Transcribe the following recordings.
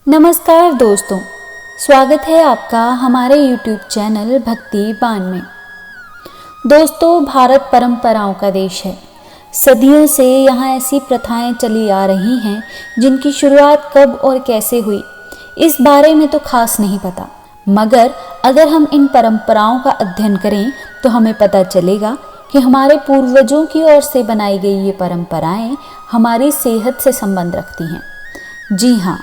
नमस्कार दोस्तों, स्वागत है आपका हमारे YouTube चैनल भक्ति बाण में। दोस्तों, भारत परंपराओं का देश है। सदियों से यहाँ ऐसी प्रथाएं चली आ रही हैं जिनकी शुरुआत कब और कैसे हुई इस बारे में तो खास नहीं पता, मगर अगर हम इन परंपराओं का अध्ययन करें तो हमें पता चलेगा कि हमारे पूर्वजों की ओर से बनाई गई ये परंपराएं हमारी सेहत से संबंध रखती हैं। जी हाँ,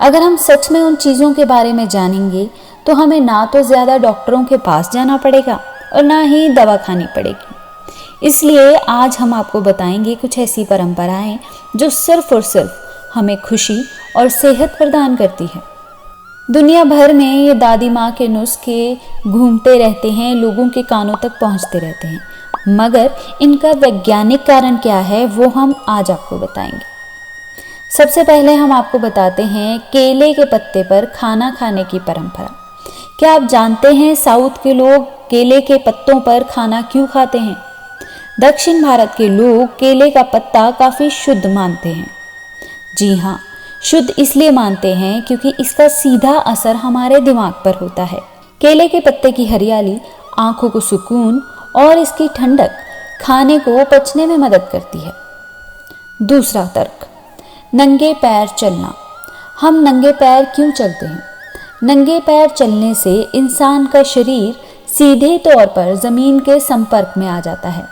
अगर हम सच में उन चीज़ों के बारे में जानेंगे तो हमें ना तो ज़्यादा डॉक्टरों के पास जाना पड़ेगा और ना ही दवा खानी पड़ेगी। इसलिए आज हम आपको बताएंगे कुछ ऐसी परंपराएं जो सिर्फ और सिर्फ हमें खुशी और सेहत प्रदान करती है। दुनिया भर में ये दादी माँ के नुस्खे घूमते रहते हैं, लोगों के कानों तक पहुँचते रहते हैं, मगर इनका वैज्ञानिक कारण क्या है वो हम आज आपको बताएंगे। सबसे पहले हम आपको बताते हैं केले के पत्ते पर खाना खाने की परंपरा। क्या आप जानते हैं साउथ के लोग केले के पत्तों पर खाना क्यों खाते हैं? दक्षिण भारत के लोग केले का पत्ता काफ़ी शुद्ध मानते हैं। जी हाँ, शुद्ध इसलिए मानते हैं क्योंकि इसका सीधा असर हमारे दिमाग पर होता है। केले के पत्ते की हरियाली आँखों को सुकून और इसकी ठंडक खाने को पचने में मदद करती है। दूसरा तर्क, नंगे पैर चलना। हम नंगे पैर क्यों चलते हैं? नंगे पैर चलने से इंसान का शरीर सीधे तौर पर ज़मीन के संपर्क में आ जाता है,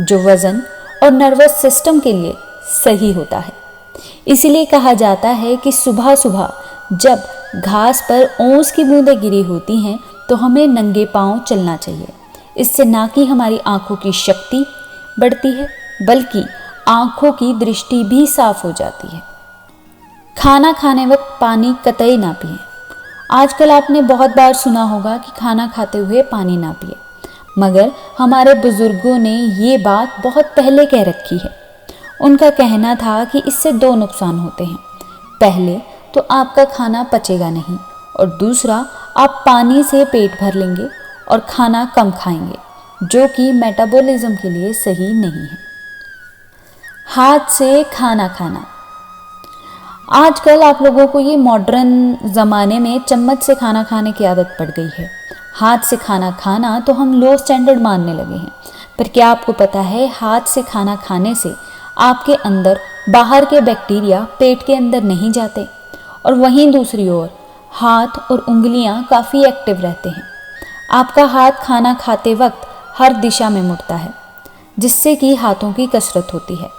जो वज़न और नर्वस सिस्टम के लिए सही होता है। इसीलिए कहा जाता है कि सुबह सुबह जब घास पर ओस की बूंदें गिरी होती हैं तो हमें नंगे पांव चलना चाहिए। इससे ना कि हमारी आँखों की शक्ति बढ़ती है, बल्कि आँखों की दृष्टि भी साफ हो जाती है। खाना खाने वक्त पानी कतई ना पिएं। आजकल आपने बहुत बार सुना होगा कि खाना खाते हुए पानी ना पिए, मगर हमारे बुजुर्गों ने ये बात बहुत पहले कह रखी है। उनका कहना था कि इससे दो नुकसान होते हैं। पहले तो आपका खाना पचेगा नहीं, और दूसरा आप पानी से पेट भर लेंगे और खाना कम खाएंगे, जो कि मेटाबॉलिज्म के लिए सही नहीं है। हाथ से खाना खाना। आजकल आप लोगों को ये मॉडर्न ज़माने में चम्मच से खाना खाने की आदत पड़ गई है। हाथ से खाना खाना तो हम लो स्टैंडर्ड मानने लगे हैं, पर क्या आपको पता है हाथ से खाना खाने से आपके अंदर बाहर के बैक्टीरिया पेट के अंदर नहीं जाते, और वहीं दूसरी ओर हाथ और उंगलियां काफ़ी एक्टिव रहते हैं। आपका हाथ खाना खाते वक्त हर दिशा में मुड़ता है, जिससे कि हाथों की कसरत होती है।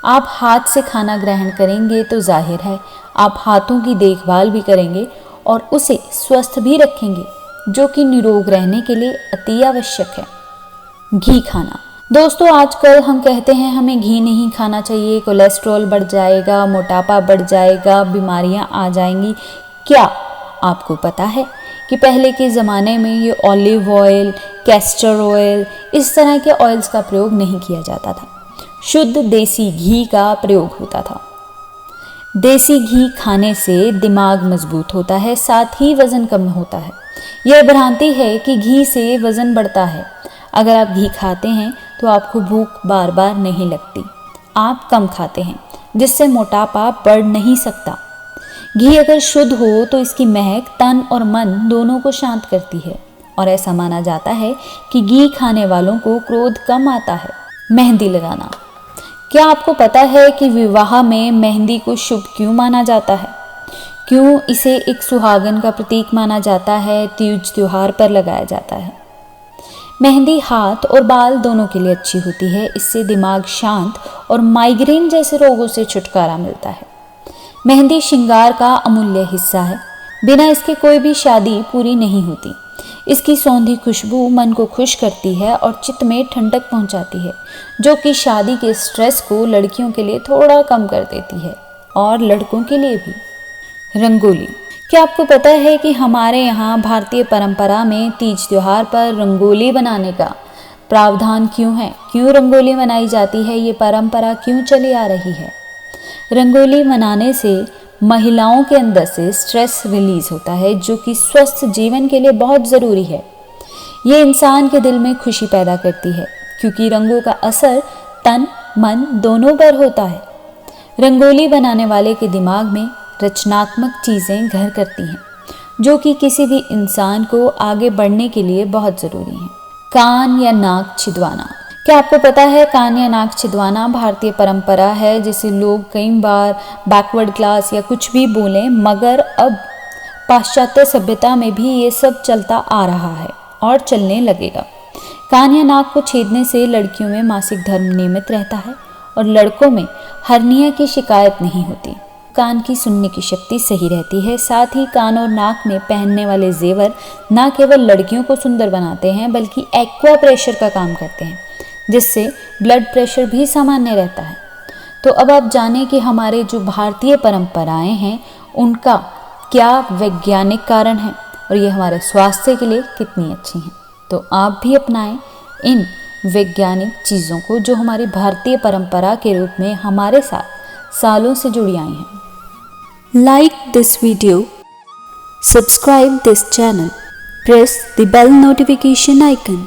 आप हाथ से खाना ग्रहण करेंगे तो जाहिर है आप हाथों की देखभाल भी करेंगे और उसे स्वस्थ भी रखेंगे, जो कि निरोग रहने के लिए अति आवश्यक है। घी खाना। दोस्तों, आजकल हम कहते हैं हमें घी नहीं खाना चाहिए, कोलेस्ट्रॉल बढ़ जाएगा, मोटापा बढ़ जाएगा, बीमारियां आ जाएंगी। क्या आपको पता है कि पहले के ज़माने में ये ऑलिव ऑयल, कैस्टर ऑयल, इस तरह के ऑयल्स का प्रयोग नहीं किया जाता था। शुद्ध देसी घी का प्रयोग होता था। देसी घी खाने से दिमाग मजबूत होता है, साथ ही वज़न कम होता है। यह भ्रांति है कि घी से वज़न बढ़ता है। अगर आप घी खाते हैं तो आपको भूख बार बार नहीं लगती। आप कम खाते हैं, जिससे मोटापा बढ़ नहीं सकता। घी अगर शुद्ध हो तो इसकी महक तन और मन दोनों को शांत करती है, और ऐसा माना जाता है कि घी खाने वालों को क्रोध कम आता है। मेहंदी लगाना। क्या आपको पता है कि विवाह में मेहंदी को शुभ क्यों माना जाता है? क्यों इसे एक सुहागन का प्रतीक माना जाता है, तीज त्योहार पर लगाया जाता है? मेहंदी हाथ और बाल दोनों के लिए अच्छी होती है। इससे दिमाग शांत और माइग्रेन जैसे रोगों से छुटकारा मिलता है। मेहंदी श्रृंगार का अमूल्य हिस्सा है। बिना इसके कोई भी शादी पूरी नहीं होती। इसकी सौंधी खुशबू मन को खुश करती है और चित्त में ठंडक पहुंचाती है, जो कि शादी के स्ट्रेस को लड़कियों के लिए थोड़ा कम कर देती है, और लड़कों के लिए भी। रंगोली। क्या आपको पता है कि हमारे यहाँ भारतीय परंपरा में तीज त्योहार पर रंगोली बनाने का प्रावधान क्यों है? क्यों रंगोली बनाई जाती है? ये परंपरा क्यों चली आ रही है? रंगोली मनाने से महिलाओं के अंदर से स्ट्रेस रिलीज होता है, जो कि स्वस्थ जीवन के लिए बहुत ज़रूरी है। ये इंसान के दिल में खुशी पैदा करती है, क्योंकि रंगों का असर तन मन दोनों पर होता है। रंगोली बनाने वाले के दिमाग में रचनात्मक चीज़ें घर करती हैं जो कि किसी भी इंसान को आगे बढ़ने के लिए बहुत ज़रूरी हैं। कान या नाक छिदवाना। क्या आपको पता है कान या नाक छिदवाना भारतीय परंपरा है जिसे लोग कई बार बैकवर्ड क्लास या कुछ भी बोलें, मगर अब पाश्चात्य सभ्यता में भी ये सब चलता आ रहा है और चलने लगेगा। कान या नाक को छेदने से लड़कियों में मासिक धर्म नियमित रहता है और लड़कों में हर्निया की शिकायत नहीं होती। कान की सुनने की शक्ति सही रहती है। साथ ही कान और नाक में पहनने वाले जेवर न केवल लड़कियों को सुंदर बनाते हैं बल्कि एक्वा प्रेशर का काम करते हैं, जिससे ब्लड प्रेशर भी सामान्य रहता है। तो अब आप जानें कि हमारे जो भारतीय परंपराएं हैं उनका क्या वैज्ञानिक कारण है और ये हमारे स्वास्थ्य के लिए कितनी अच्छी हैं। तो आप भी अपनाएं इन वैज्ञानिक चीज़ों को जो हमारी भारतीय परंपरा के रूप में हमारे साथ सालों से जुड़ी आई हैं। Like this video, subscribe this channel, press the bell notification icon.